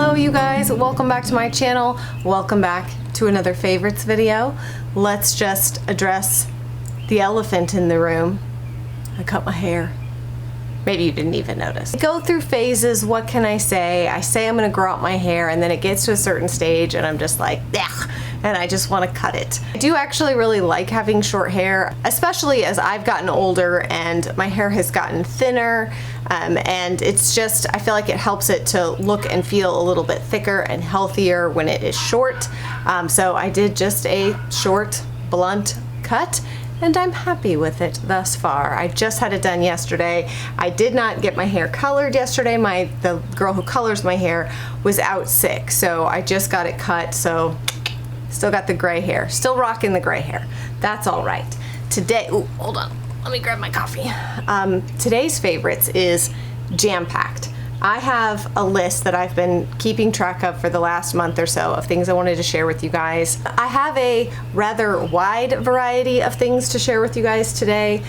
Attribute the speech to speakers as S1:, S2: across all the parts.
S1: Hello you guys, welcome back to my channel. Welcome back to another favorites video. Let's just address the elephant in the room. I cut my hair. Maybe you didn't even notice. I go through phases, what can I say? I say I'm gonna grow out my hair and then it gets to a certain stage and I'm just like, ugh, and I just wanna cut it. I do actually really like having short hair, especially as I've gotten older and my hair has gotten thinner, and it's just, I feel like it helps it to look and feel a little bit thicker and healthier when it is short. So I did just a short, blunt cut, and I'm happy with it thus far. I just had it done yesterday. I did not get my hair colored yesterday. The girl who colors my hair was out sick, so I just got it cut, so still got the gray hair. Still rocking the gray hair. That's all right. Today, ooh, hold on. Let me grab my coffee. Today's favorites is jam-packed. I have a list that I've been keeping track of for the last month or so of things I wanted to share with you guys. I have a rather wide variety of things to share with you guys today.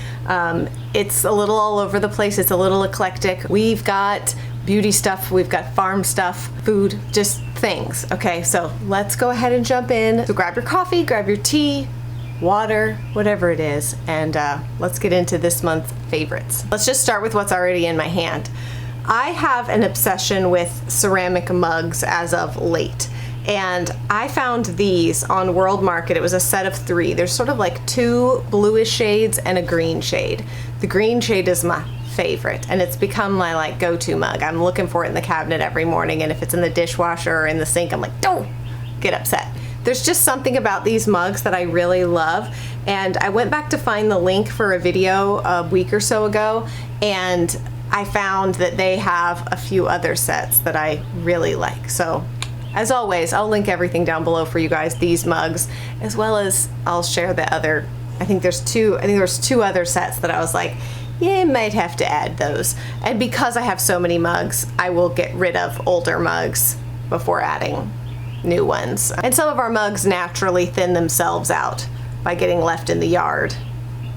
S1: It's a little all over the place. It's a little eclectic. We've got beauty stuff, we've got farm stuff, food, just things. Okay, so let's go ahead and jump in. So grab your coffee, grab your tea, water, whatever it is, and let's get into this month's favorites. Let's just start with what's already in my hand. I have an obsession with ceramic mugs as of late, and I found these on World Market. It was a set of 3. There's sort of like 2 bluish shades and a green shade. The green shade is my favorite, and it's become my like go-to mug. I'm looking for it in the cabinet every morning, and if it's in the dishwasher or in the sink, I'm like, don't get upset. There's just something about these mugs that I really love, and I went back to find the link for a video a week or so ago, and I found that they have a few other sets that I really like. So as always, I'll link everything down below for you guys, these mugs, as well as I'll share the other, I think there's 2 other sets that I was like, yeah, might have to add those. And because I have so many mugs, I will get rid of older mugs before adding new ones. And some of our mugs naturally thin themselves out by getting left in the yard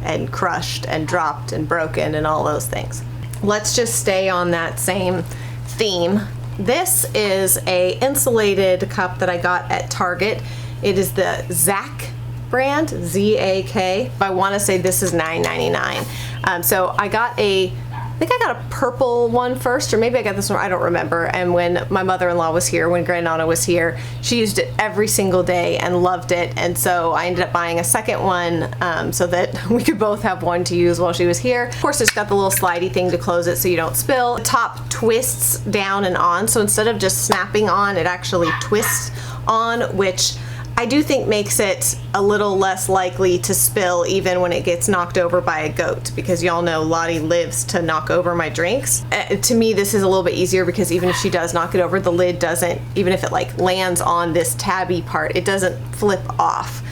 S1: and crushed and dropped and broken and all those things. Let's just stay on that same theme. This is a insulated cup that I got at Target. It is the Zak brand, Z-A-K. I want to say this is $9.99. So I got I think I got a purple one first, or maybe I got this one, I don't remember. And when my mother-in-law was here, when Grandnana was here, she used it every single day and loved it. And so I ended up buying a second one so that we could both have one to use while she was here. Of course, it's got the little slidey thing to close it so you don't spill. The top twists down and on, so instead of just snapping on, it actually twists on, which I do think makes it a little less likely to spill even when it gets knocked over by a goat, because y'all know Lottie lives to knock over my drinks. To me, this is a little bit easier because even if she does knock it over, the lid doesn't, even if it like lands on this tabby part, it doesn't flip off.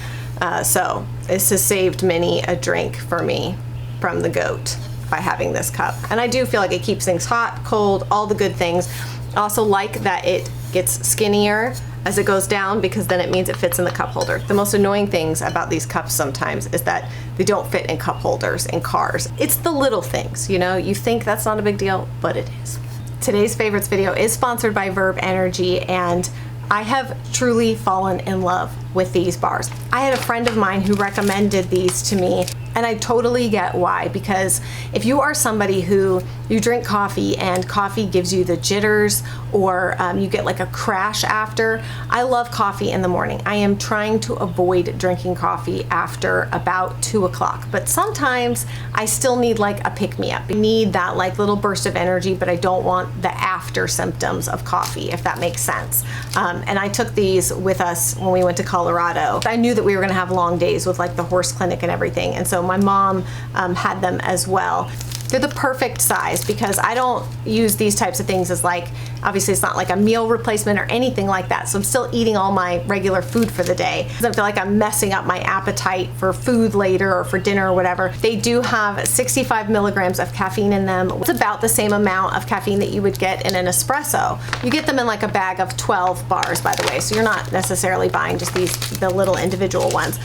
S1: So this has saved many a drink for me from the goat by having this cup. And I do feel like it keeps things hot, cold, all the good things. I also like that it gets skinnier as it goes down, because then it means it fits in the cup holder. The most annoying things about these cups sometimes is that they don't fit in cup holders in cars. It's the little things, you know? You think that's not a big deal, but it is. Today's favorites video is sponsored by Verb Energy, and I have truly fallen in love with these bars. I had a friend of mine who recommended these to me, and I totally get why, because if you are somebody who you drink coffee and coffee gives you the jitters, or you get like a crash after. I love coffee in the morning. I am trying to avoid drinking coffee after about 2 o'clock, but sometimes I still need like a pick-me-up. I need that like little burst of energy, but I don't want the after symptoms of coffee, if that makes sense. And I took these with us when we went to Colorado. I knew that we were gonna have long days with like the horse clinic and everything, and so my mom had them as well. They're the perfect size because I don't use these types of things as like, obviously it's not like a meal replacement or anything like that. So I'm still eating all my regular food for the day. I don't feel like I'm messing up my appetite for food later or for dinner or whatever. They do have 65 milligrams of caffeine in them. It's about the same amount of caffeine that you would get in an espresso. You get them in like a bag of 12 bars, by the way. So you're not necessarily buying just the little individual ones.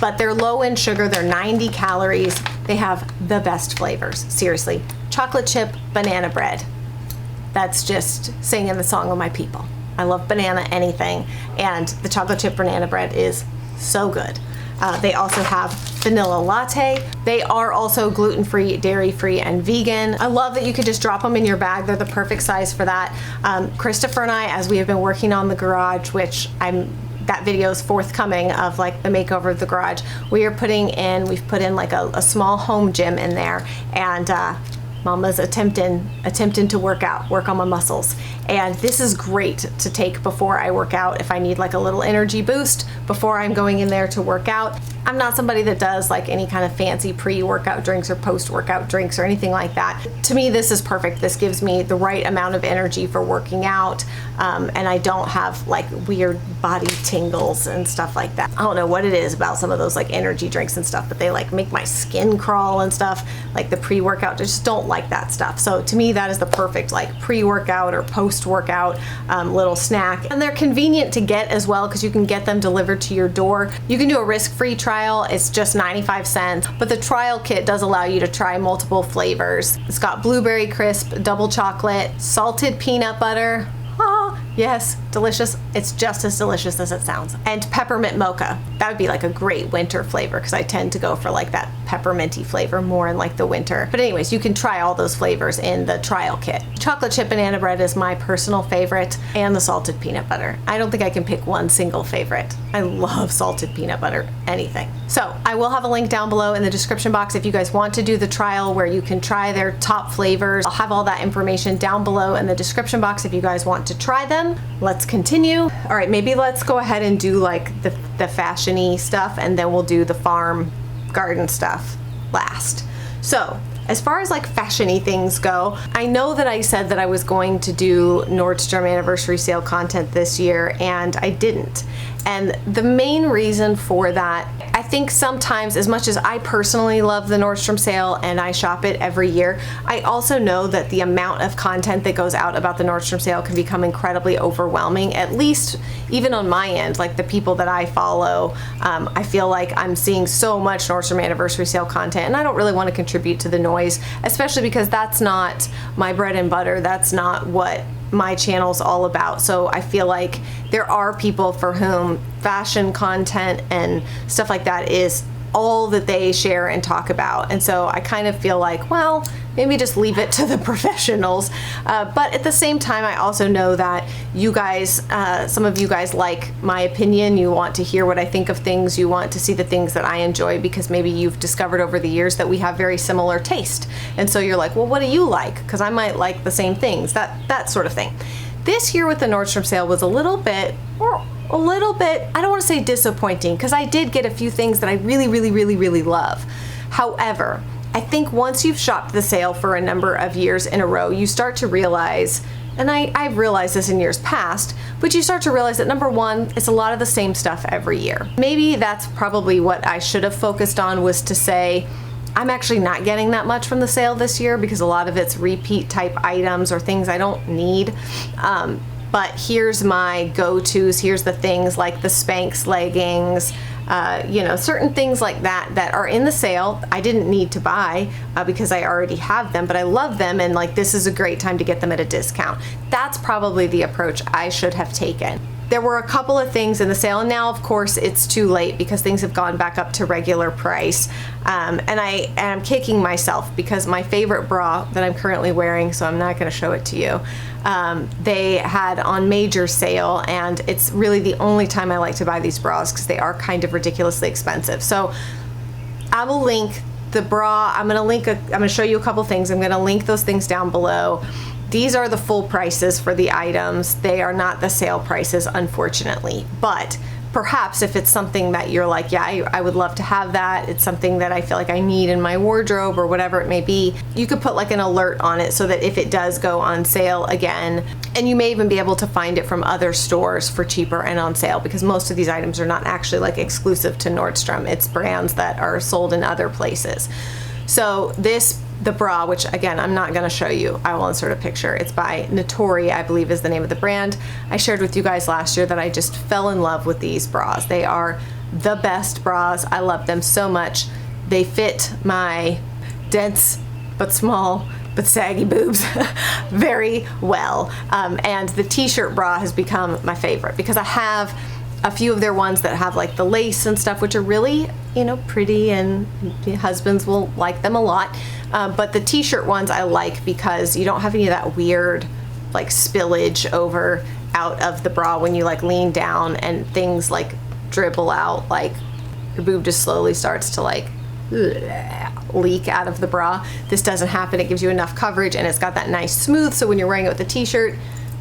S1: But they're low in sugar. They're 90 calories. They have the best flavors. Seriously, chocolate chip banana bread. That's just singing the song of my people. I love banana anything, and the chocolate chip banana bread is so good. They also have vanilla latte. They are also gluten-free, dairy-free, and vegan. I love that you could just drop them in your bag. They're the perfect size for that. Christopher and I, as we have been working on the garage, which that video is forthcoming of like the makeover of the garage, we've put in like a small home gym in there, and Mama's attempting to work on my muscles. And this is great to take before I work out if I need like a little energy boost before I'm going in there to work out. I'm not somebody that does like any kind of fancy pre-workout drinks or post-workout drinks or anything like that. To me, this is perfect. This gives me the right amount of energy for working out, and I don't have like weird body tingles and stuff like that. I don't know what it is about some of those like energy drinks and stuff, but they like make my skin crawl and stuff, like the pre-workout. I just don't like that stuff. So to me, that is the perfect like pre-workout or post-workout little snack. And they're convenient to get as well because you can get them delivered to your door. You can do a risk-free trial. It's just 95 cents, but the trial kit does allow you to try multiple flavors. It's got blueberry crisp, double chocolate, salted peanut butter. Oh, yes, delicious. It's just as delicious as it sounds. And peppermint mocha. That would be like a great winter flavor because I tend to go for like that pepperminty flavor more in like the winter. But anyways, you can try all those flavors in the trial kit. Chocolate chip banana bread is my personal favorite, and the salted peanut butter. I don't think I can pick one single favorite. I love salted peanut butter, anything. So I will have a link down below in the description box if you guys want to do the trial where you can try their top flavors. I'll have all that information down below in the description box if you guys want to try them. Let's continue. All right, maybe let's go ahead and do like the fashion-y stuff, and then we'll do the farm garden stuff last. So as far as like fashion-y things go, I know that I said that I was going to do Nordstrom anniversary sale content this year, and I didn't. And the main reason for that, I think sometimes, as much as I personally love the Nordstrom sale and I shop it every year, I also know that the amount of content that goes out about the Nordstrom sale can become incredibly overwhelming, at least even on my end. Like the people that I follow, I feel like I'm seeing so much Nordstrom anniversary sale content, and I don't really want to contribute to the noise, especially because that's not my bread and butter. That's not what my channel's all about. So I feel like there are people for whom fashion content and stuff like that is all that they share and talk about. And so I kind of feel like, well, maybe just leave it to the professionals. But at the same time, I also know that you guys, some of you guys like my opinion. You want to hear what I think of things. You want to see the things that I enjoy because maybe you've discovered over the years that we have very similar taste. And so you're like, well, what do you like? Because I might like the same things, that sort of thing. This year with the Nordstrom sale was a little bit, I don't want to say disappointing, because I did get a few things that I really love. However, I think once you've shopped the sale for a number of years in a row, you start to realize, and I've realized this in years past, but you start to realize that number one, it's a lot of the same stuff every year. Maybe that's probably what I should have focused on, was to say, I'm actually not getting that much from the sale this year because a lot of it's repeat type items or things I don't need. But here's my go-tos. Here's the things like the Spanx leggings, you know, certain things like that are in the sale. I didn't need to buy because I already have them, but I love them, and like this is a great time to get them at a discount. That's probably the approach I should have taken. There were a couple of things in the sale, and now of course it's too late because things have gone back up to regular price. And I'm kicking myself because my favorite bra that I'm currently wearing, so I'm not going to show it to you, they had on major sale, and it's really the only time I like to buy these bras because they are kind of ridiculously expensive. So I will link the bra. I'm going to show you a couple things. I'm going to link those things down below. These are the full prices for the items. They are not the sale prices, unfortunately. But perhaps if it's something that you're like, yeah, I would love to have that, it's something that I feel like I need in my wardrobe or whatever it may be, you could put like an alert on it so that if it does go on sale again, and you may even be able to find it from other stores for cheaper and on sale, because most of these items are not actually like exclusive to Nordstrom. It's brands that are sold in other places. So the bra, which again, I'm not going to show you, I will insert a picture. It's by Natori, I believe is the name of the brand. I shared with you guys last year that I just fell in love with these bras. They are the best bras. I love them so much. They fit my dense but small but saggy boobs very well. And the t-shirt bra has become my favorite because I have a few of their ones that have like the lace and stuff, which are really, you know, pretty, and husbands will like them a lot. But the t-shirt ones I like because you don't have any of that weird like spillage over out of the bra when you like lean down and things like dribble out, like your boob just slowly starts to like leak out of the bra. This doesn't happen. It gives you enough coverage and it's got that nice smooth, so when you're wearing it with a t-shirt,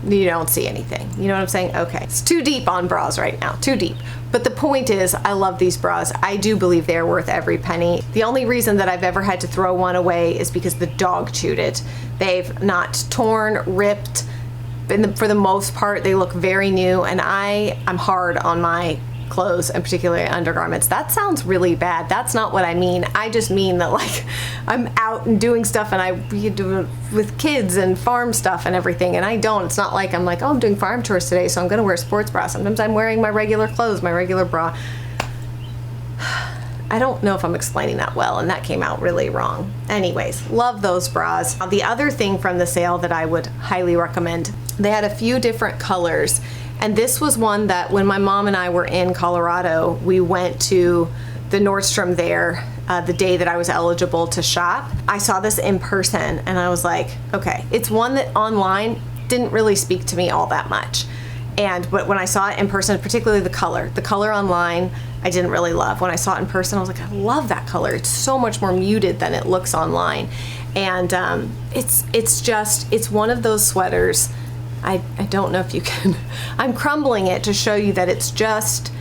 S1: you don't see anything. You know what I'm saying? Okay. It's too deep on bras right now. Too deep. But the point is, I love these bras. I do believe they're worth every penny. The only reason that I've ever had to throw one away is because the dog chewed it. They've not torn, ripped. For the most part, they look very new, and I'm hard on my clothes, and particularly undergarments. That sounds really bad. That's not what I mean. I just mean that like I'm out and doing stuff, and I do with kids and farm stuff and everything, and I don't. It's not like I'm like, oh, I'm doing farm chores today, so I'm gonna wear a sports bra. Sometimes I'm wearing my regular clothes, my regular bra. I don't know if I'm explaining that well, and that came out really wrong. Anyways, love those bras. The other thing from the sale that I would highly recommend, they had a few different colors, and this was one that when my mom and I were in Colorado, we went to the Nordstrom there the day that I was eligible to shop. I saw this in person and I was like, okay, it's one that online didn't really speak to me all that much. But when I saw it in person, particularly the color online, I didn't really love. When I saw it in person, I was like, I love that color. It's so much more muted than it looks online. And it's one of those sweaters. I don't know if you can, I'm crumbling it to show you that it's just,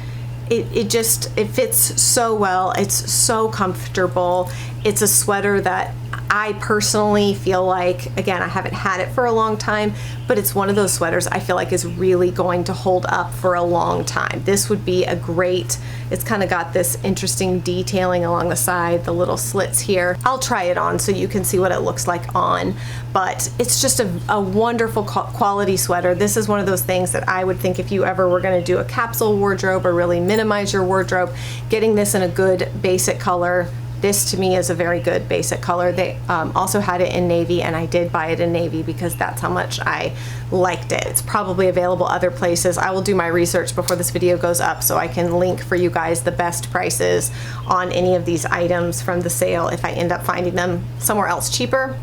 S1: it fits so well. It's so comfortable. It's a sweater that I personally feel like, again, I haven't had it for a long time, but it's one of those sweaters I feel like is really going to hold up for a long time. This would be a great, it's kind of got this interesting detailing along the side, the little slits here. I'll try it on so you can see what it looks like on, but it's just a wonderful quality sweater. This is one of those things that I would think if you ever were going to do a capsule wardrobe or really minimize your wardrobe, getting this in a good basic color. This to me is a very good basic color. They also had it in navy, and I did buy it in navy because that's how much I liked it. It's probably available other places. I will do my research before this video goes up so I can link for you guys the best prices on any of these items from the sale if I end up finding them somewhere else cheaper.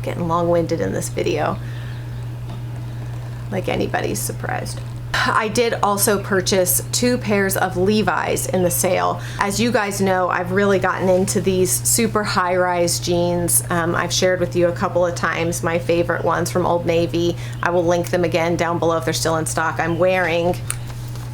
S1: Getting long-winded in this video, like anybody's surprised. I did also purchase 2 pairs of Levi's in the sale. As you guys know, I've really gotten into these super high-rise jeans. I've shared with you a couple of times my favorite ones from Old Navy. I will link them again down below if they're still in stock. I'm wearing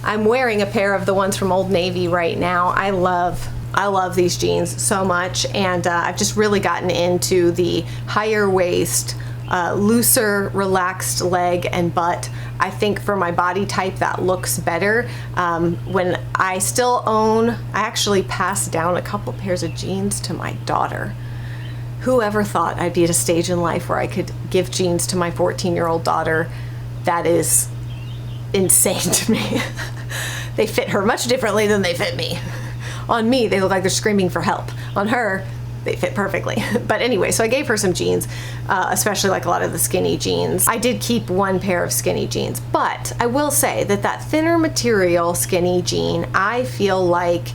S1: a pair of the ones from Old Navy right now. I love these jeans so much, and I've just really gotten into the higher waist, looser, relaxed leg and butt. I think for my body type that looks better. When I actually passed down a couple pairs of jeans to my daughter. Whoever thought I'd be at a stage in life where I could give jeans to my 14-year-old daughter? That is insane to me. They fit her much differently than they fit me. On me, they look like they're screaming for help. On her, they fit perfectly. But anyway, so I gave her some jeans, especially like a lot of the skinny jeans. I did keep 1 pair of skinny jeans, but I will say that thinner material skinny jean, I feel like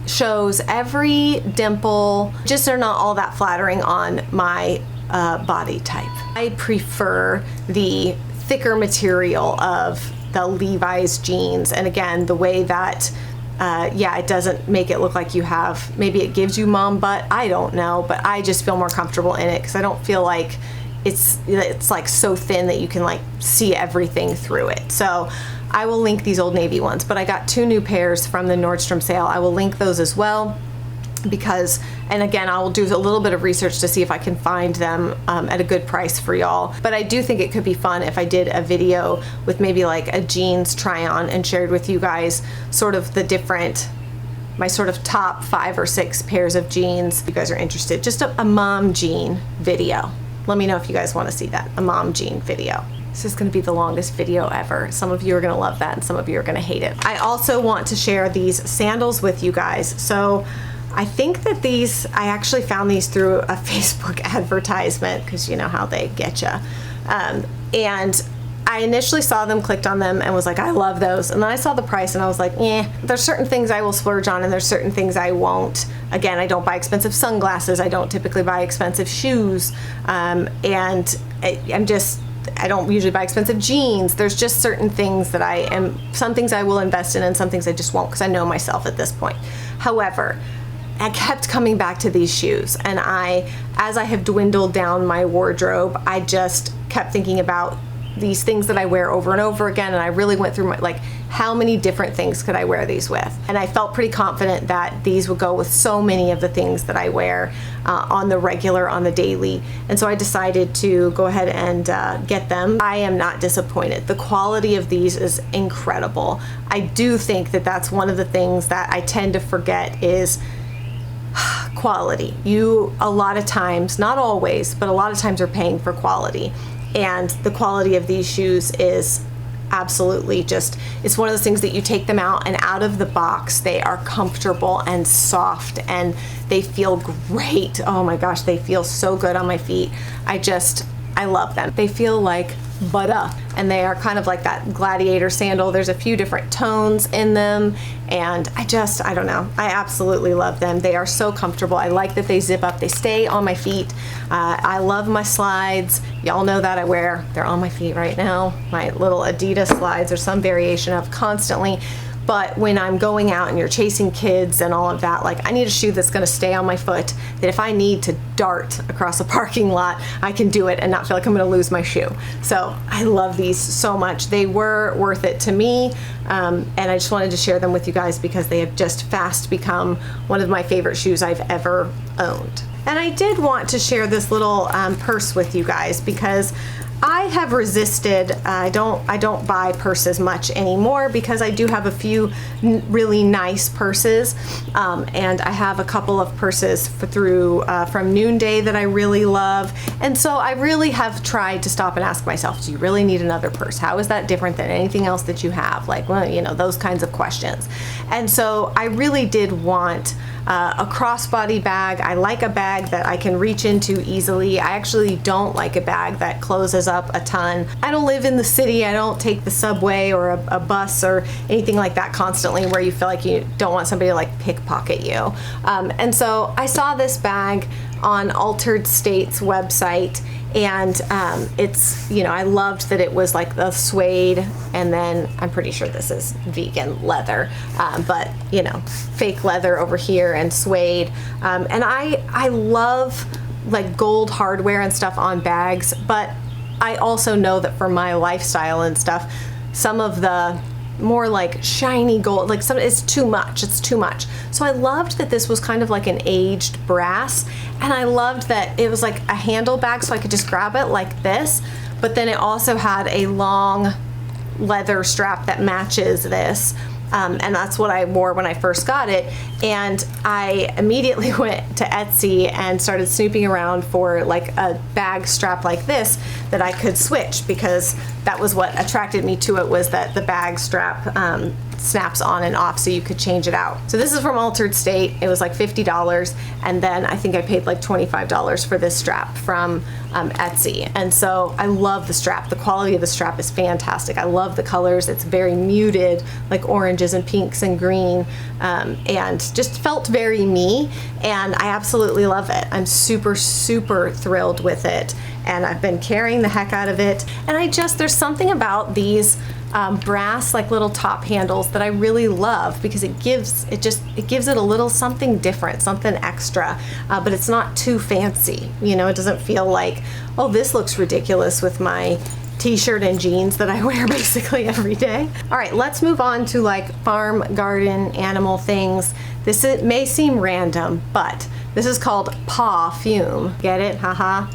S1: shows every dimple, just they're not all that flattering on my body type. I prefer the thicker material of the Levi's jeans, and again, the way that yeah, it doesn't make it look like you have, maybe it gives you mom butt, I don't know, but I just feel more comfortable in it because I don't feel like it's like so thin that you can like see everything through it. So I will link these Old Navy ones, but I got 2 new pairs from the Nordstrom sale. I will link those as well because, and again, I will do a little bit of research to see if I can find them at a good price for y'all. But I do think it could be fun if I did a video with maybe like a jeans try on and shared with you guys sort of the different, my sort of top 5 or 6 pairs of jeans. If you guys are interested, just a mom jean video. Let me know if you guys want to see that, a mom jean video. This is going to be the longest video ever. Some of you are going to love that and some of you are going to hate it. I also want to share these sandals with you guys. So I think that these, I actually found these through a Facebook advertisement, because you know how they get you. And I initially saw them, clicked on them, and was like, I love those. And then I saw the price and I was like, there's certain things I will splurge on and there's certain things I won't. Again, I don't buy expensive sunglasses. I don't typically buy expensive shoes. And I don't usually buy expensive jeans. There's just certain things that some things I will invest in and some things I just won't, because I know myself at this point. However, I kept coming back to these shoes, and as I have dwindled down my wardrobe, I just kept thinking about these things that I wear over and over again, and I really went through how many different things could I wear these with? And I felt pretty confident that these would go with so many of the things that I wear on the regular, on the daily. And so I decided to go ahead and get them. I am not disappointed. The quality of these is incredible. I do think that that's one of the things that I tend to forget is quality. You, a lot of times, not always, but a lot of times are paying for quality. And the quality of these shoes is absolutely just, it's one of those things that you take them out and out of the box, they are comfortable and soft and they feel great. Oh my gosh, they feel so good on my feet. I love them. They feel like butter, and they are kind of like that gladiator sandal. There's a few different tones in them, and I don't know. I absolutely love them. They are so comfortable. I like that they zip up. They stay on my feet. I love my slides. Y'all know that they're on my feet right now. My little Adidas slides or some variation of constantly. But when I'm going out and you're chasing kids and all of that, like, I need a shoe that's going to stay on my foot, that if I need to dart across a parking lot, I can do it and not feel like I'm going to lose my shoe. So I love these so much. They were worth it to me. And I just wanted to share them with you guys because they have just fast become one of my favorite shoes I've ever owned. And I did want to share this little purse with you guys because I have resisted. I don't buy purses much anymore because I do have a few really nice purses, and I have a couple of purses from Noonday that I really love. And so I really have tried to stop and ask myself, do you really need another purse? How is that different than anything else that you have? Like, well, you know, those kinds of questions. And so I really did want a crossbody bag. I like a bag that I can reach into easily. I actually don't like a bag that closes up a ton. I don't live in the city. I don't take the subway or a bus or anything like that constantly where you feel like you don't want somebody to like pickpocket you. And so I saw this bag on Altered State's website, and it's, you know, I loved that it was like the suede, and then I'm pretty sure this is vegan leather, but you know, fake leather over here and suede. And I love like gold hardware and stuff on bags, but I also know that for my lifestyle and stuff, some of the more like shiny gold, like it's too much. It's too much. So I loved that this was kind of like an aged brass, and I loved that it was like a handle bag, so I could just grab it like this, but then it also had a long leather strap that matches this. And that's what I wore when I first got it. And I immediately went to Etsy and started snooping around for like a bag strap like this that I could switch, because that was what attracted me to it, was that the bag strap snaps on and off, so you could change it out. So this is from Altered State. It was like $50, and then I think I paid like $25 for this strap from Etsy. And so I love the strap. The quality of the strap is fantastic. I love the colors. It's very muted, like oranges and pinks and green, and just felt very me, and I absolutely love it. I'm super, super thrilled with it, and I've been carrying the heck out of it. And there's something about these brass like little top handles that I really love, because it gives it a little something different, something extra, but it's not too fancy. You know, it doesn't feel like, oh, this looks ridiculous with my t-shirt and jeans that I wear basically every day. All right, let's move on to like farm, garden, animal things. This may seem random, but this is called Pawfume. Get it? Haha.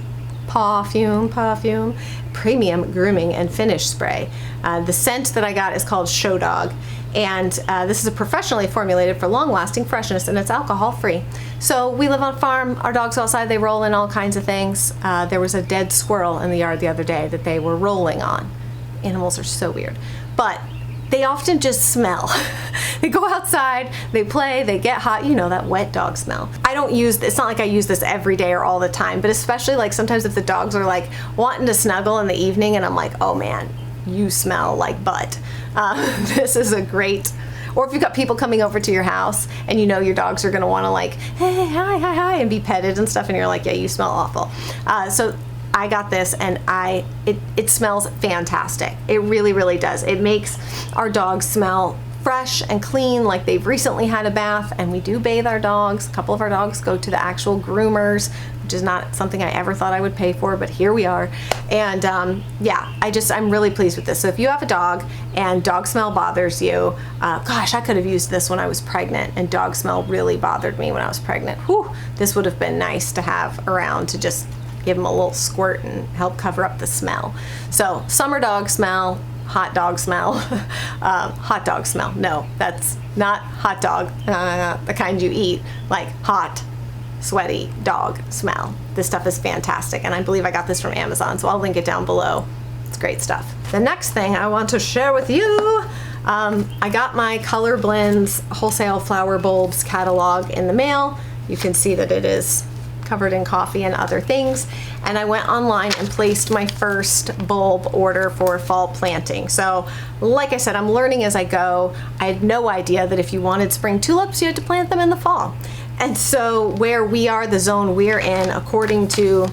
S1: Pawfume. Premium grooming and finish spray. The scent that I got is called Show Dog, and this is a professionally formulated for long-lasting freshness, and it's alcohol-free. So we live on a farm. Our dogs go outside. They roll in all kinds of things. There was a dead squirrel in the yard the other day that they were rolling on. Animals are so weird. But they often just smell. They go outside, they play, they get hot, you know, that wet dog smell. I don't use this, it's not like I use this every day or all the time, but especially like sometimes if the dogs are like wanting to snuggle in the evening and I'm like, oh man, you smell like butt. This is a great, or if you've got people coming over to your house and you know your dogs are gonna wanna like, hey, hi, and be petted and stuff, and you're like, yeah, you smell awful. So I got this and it smells fantastic. It really, really does. It makes our dogs smell fresh and clean, like they've recently had a bath, and we do bathe our dogs. A couple of our dogs go to the actual groomers, which is not something I ever thought I would pay for, but here we are. And yeah, I'm really pleased with this. So if you have a dog and dog smell bothers you, gosh, I could have used this when I was pregnant, and dog smell really bothered me when I was pregnant. Whew, this would have been nice to have around to just give them a little squirt and help cover up the smell. So summer dog smell, hot dog smell, hot dog smell. No, that's not hot dog, the kind you eat, like hot, sweaty dog smell. This stuff is fantastic, and I believe I got this from Amazon, so I'll link it down below. It's great stuff. The next thing I want to share with you, I got my Color Blends Wholesale Flower Bulbs catalog in the mail. You can see that it is covered in coffee and other things, and I went online and placed my first bulb order for fall planting. So like I said, I'm learning as I go. I had no idea that if you wanted spring tulips, you had to plant them in the fall. And so where we are, the zone we're in, according to,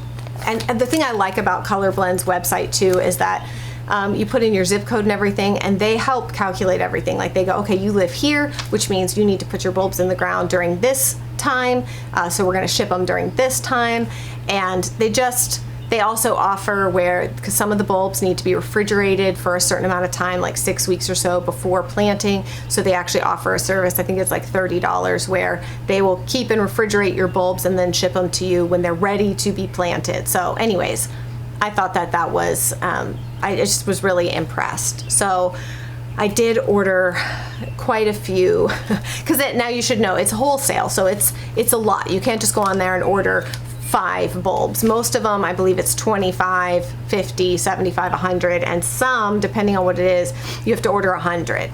S1: and the thing I like about Color Blend's website too is that you put in your zip code and everything, and they help calculate everything. Like they go, okay, you live here, which means you need to put your bulbs in the ground during this time, so we're going to ship them during this time. And they also offer where, because some of the bulbs need to be refrigerated for a certain amount of time, like 6 weeks or so before planting, so they actually offer a service, I think it's like $30, where they will keep and refrigerate your bulbs and then ship them to you when they're ready to be planted. So anyways, I thought that was, I just was really impressed. So I did order quite a few, because now you should know it's wholesale, so it's a lot. You can't just go on there and order 5 bulbs. Most of them, I believe it's 25, 50, 75, 100, and some, depending on what it is, you have to order 100.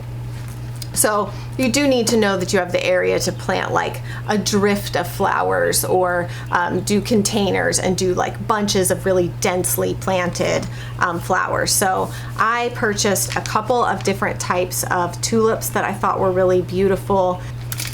S1: So you do need to know that you have the area to plant like a drift of flowers, or do containers and do like bunches of really densely planted flowers. So I purchased a couple of different types of tulips that I thought were really beautiful.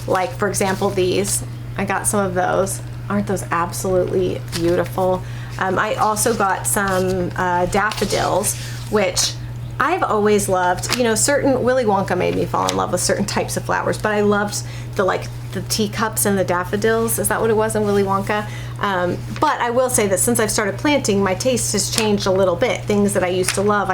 S1: Like for example, these, I got some of those. Aren't those absolutely beautiful? I also got some daffodils, which I've always loved. You know, certain, Willy Wonka made me fall in love with certain types of flowers, but I loved the teacups and the daffodils. Is that what it was in Willy Wonka? But I will say that since I've started planting, my taste has changed a little bit. Things that I used to love,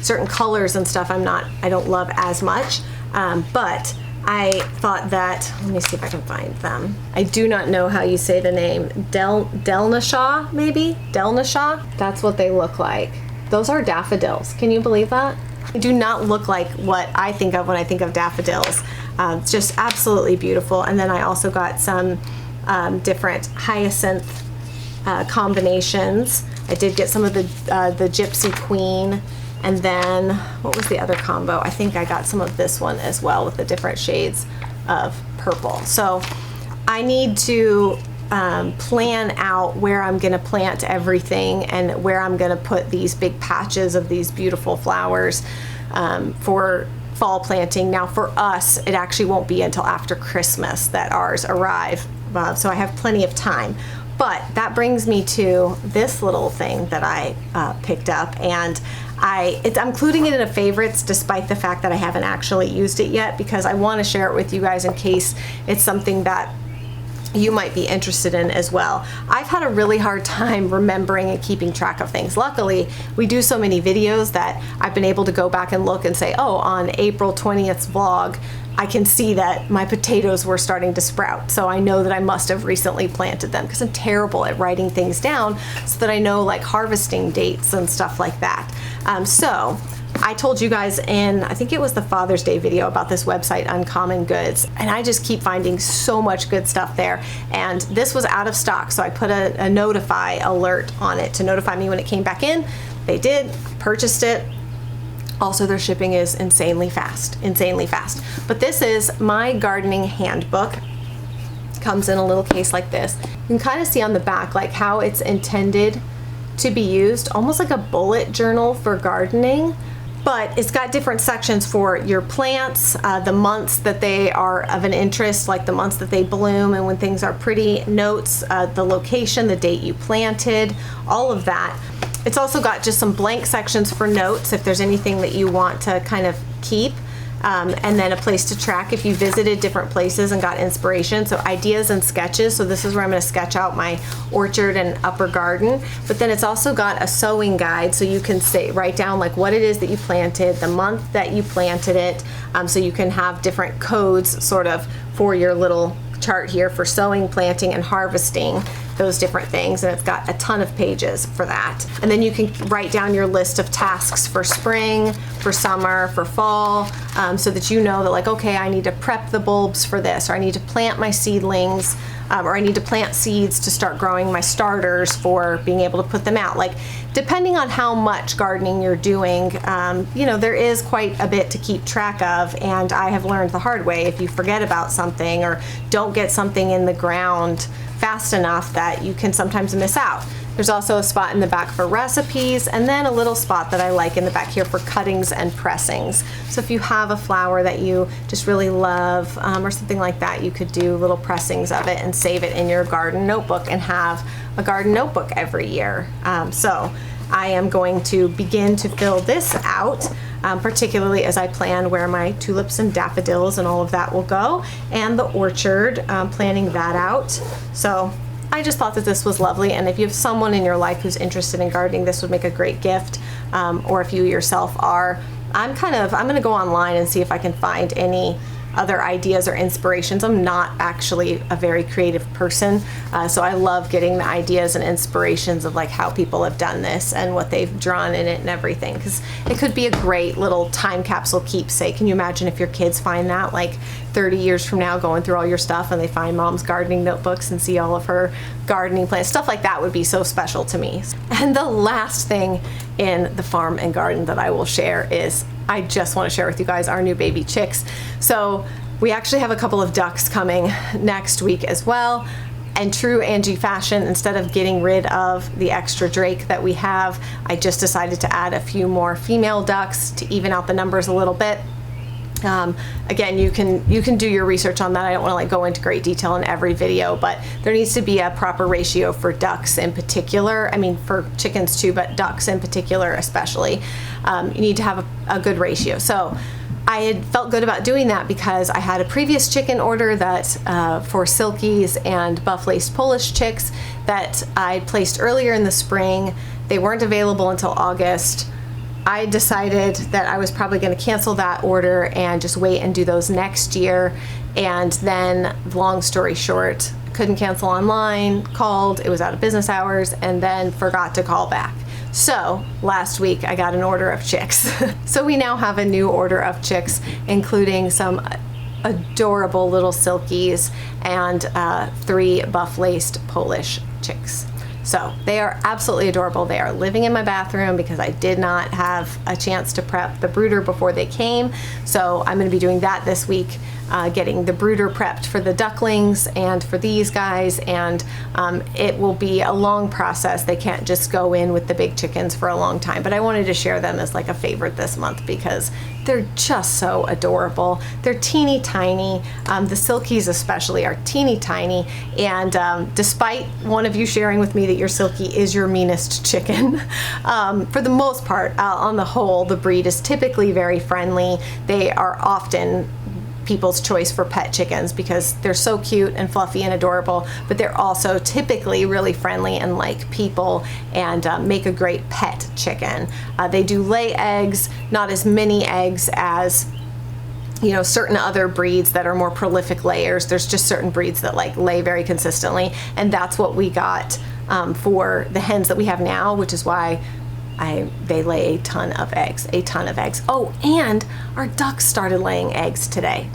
S1: certain colors and stuff I don't love as much. But I thought that, let me see if I can find them. I do not know how you say the name. Delnashaw, maybe? Delnashaw? That's what they look like. Those are daffodils. Can you believe that? They do not look like what I think of when I think of daffodils. It's just absolutely beautiful. And then I also got some different hyacinth combinations. I did get some of the Gypsy Queen. And then, what was the other combo? I think I got some of this one as well with the different shades of purple. So I need to plan out where I'm gonna plant everything and where I'm gonna put these big patches of these beautiful flowers for fall planting. Now for us, it actually won't be until after Christmas that ours arrive, so I have plenty of time. But that brings me to this little thing that I picked up, and I'm including it in a favorites despite the fact that I haven't actually used it yet, because I want to share it with you guys in case it's something that you might be interested in as well. I've had a really hard time remembering and keeping track of things. Luckily, we do so many videos that I've been able to go back and look and say, oh, on April 20th's vlog, I can see that my potatoes were starting to sprout. So I know that I must have recently planted them, because I'm terrible at writing things down so that I know like harvesting dates and stuff like that. So I told you guys in, I think it was the Father's Day video, about this website, Uncommon Goods, and I just keep finding so much good stuff there. And this was out of stock, so I put a notify alert on it to notify me when it came back in. They did, purchased it. Also, their shipping is insanely fast, insanely fast. But this is my gardening handbook. Comes in a little case like this. You can kind of see on the back like how it's intended to be used, almost like a bullet journal for gardening. But it's got different sections for your plants, the months that they are of an interest, like the months that they bloom and when things are pretty, notes, the location, the date you planted, all of that. It's also got just some blank sections for notes if there's anything that you want to kind of keep. And then a place to track if you visited different places and got inspiration. So ideas and sketches. So this is where I'm going to sketch out my orchard and upper garden. But then it's also got a sowing guide, so you can write down like what it is that you planted, the month that you planted it. So you can have different codes sort of for your little chart here for sowing, planting, and harvesting those different things, and it's got a ton of pages for that. And then you can write down your list of tasks for spring, for summer, for fall, so that you know that like, okay, I need to prep the bulbs for this, or I need to plant my seedlings, or I need to plant seeds to start growing my starters for being able to put them out. Like, depending on how much gardening you're doing, you know, there is quite a bit to keep track of, and I have learned the hard way, if you forget about something or don't get something in the ground fast enough, that you can sometimes miss out. There's also a spot in the back for recipes, and then a little spot that I like in the back here for cuttings and pressings. So if you have a flower that you just really love, or something like that, you could do little pressings of it and save it in your garden notebook and have a garden notebook every year. So I am going to begin to fill this out, particularly as I plan where my tulips and daffodils and all of that will go, and the orchard, planning that out. So I just thought that this was lovely, and if you have someone in your life who's interested in gardening, this would make a great gift, or if you yourself are. I'm gonna go online and see if I can find any other ideas or inspirations. I'm not actually a very creative person, so I love getting the ideas and inspirations of like how people have done this and what they've drawn in it and everything, because it could be a great little time capsule keepsake. Can you imagine if your kids find that like 30 years from now, going through all your stuff, and they find mom's gardening notebooks and see all of her gardening plants? Stuff like that would be so special to me. And the last thing in the farm and garden that I will share is, I just want to share with you guys our new baby chicks. So we actually have a couple of ducks coming next week as well. And true Angie fashion, instead of getting rid of the extra drake that we have, I just decided to add a few more female ducks to even out the numbers a little bit. Again, you can do your research on that. I don't want to like go into great detail in every video, but there needs to be a proper ratio for ducks in particular. I mean, for chickens too, but ducks in particular especially. You need to have a good ratio. So I had felt good about doing that because I had a previous chicken order that for silkies and buff-laced Polish chicks that I placed earlier in the spring. They weren't available until August. I decided that I was probably going to cancel that order and just wait and do those next year. And then, long story short, couldn't cancel online, called, it was out of business hours, and then forgot to call back. So last week I got an order of chicks. So we now have a new order of chicks, including some adorable little silkies and 3 buff-laced Polish chicks. So they are absolutely adorable. They are living in my bathroom because I did not have a chance to prep the brooder before they came. So I'm going to be doing that this week, getting the brooder prepped for the ducklings and for these guys. And it will be a long process. They can't just go in with the big chickens for a long time. But I wanted to share them as like a favorite this month because they're just so adorable. They're teeny tiny. The silkies especially are teeny tiny. And despite one of you sharing with me that your silky is your meanest chicken, for the most part, on the whole, the breed is typically very friendly. They are often people's choice for pet chickens because they're so cute and fluffy and adorable, but they're also typically really friendly and like people and make a great pet chicken. They do lay eggs, not as many eggs as, you know, certain other breeds that are more prolific layers. There's just certain breeds that like lay very consistently, and that's what we got for the hens that we have now, which is why they lay a ton of eggs, Oh, and our ducks started laying eggs today.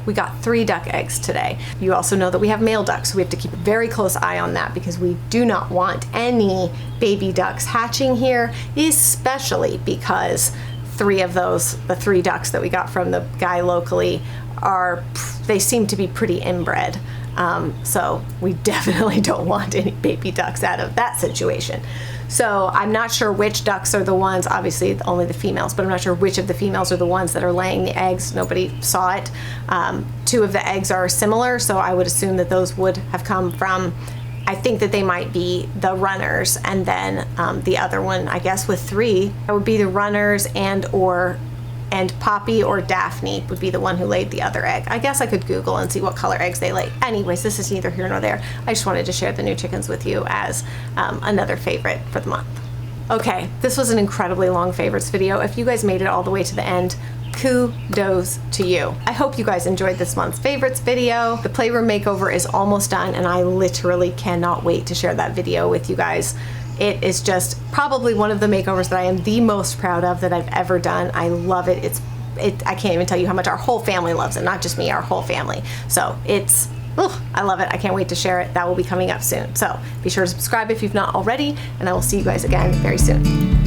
S1: We got 3 duck eggs today. You also know that we have male ducks, so we have to keep a very close eye on that because we do not want any baby ducks hatching here, especially because 3 of those, the 3 ducks that we got from the guy locally, they seem to be pretty inbred. So we definitely don't want any baby ducks out of that situation. So I'm not sure which ducks are the ones, obviously only the females, but I'm not sure which of the females are the ones that are laying the eggs. Nobody saw it. 2 of the eggs are similar, so I would assume that those would have come from, I think that they might be the runners, and then the other one, I guess with 3, that would be the runners and Poppy or Daphne would be the one who laid the other egg. I guess I could Google and see what color eggs they lay. Anyways, this is neither here nor there. I just wanted to share the new chickens with you as another favorite for the month. Okay, this was an incredibly long favorites video. If you guys made it all the way to the end, kudos to you. I hope you guys enjoyed this month's favorites video. The playroom makeover is almost done, and I literally cannot wait to share that video with you guys. It is just probably one of the makeovers that I am the most proud of that I've ever done. I love it. I can't even tell you how much our whole family loves it, not just me, our whole family. So I love it. I can't wait to share it. That will be coming up soon. So be sure to subscribe if you've not already, and I will see you guys again very soon.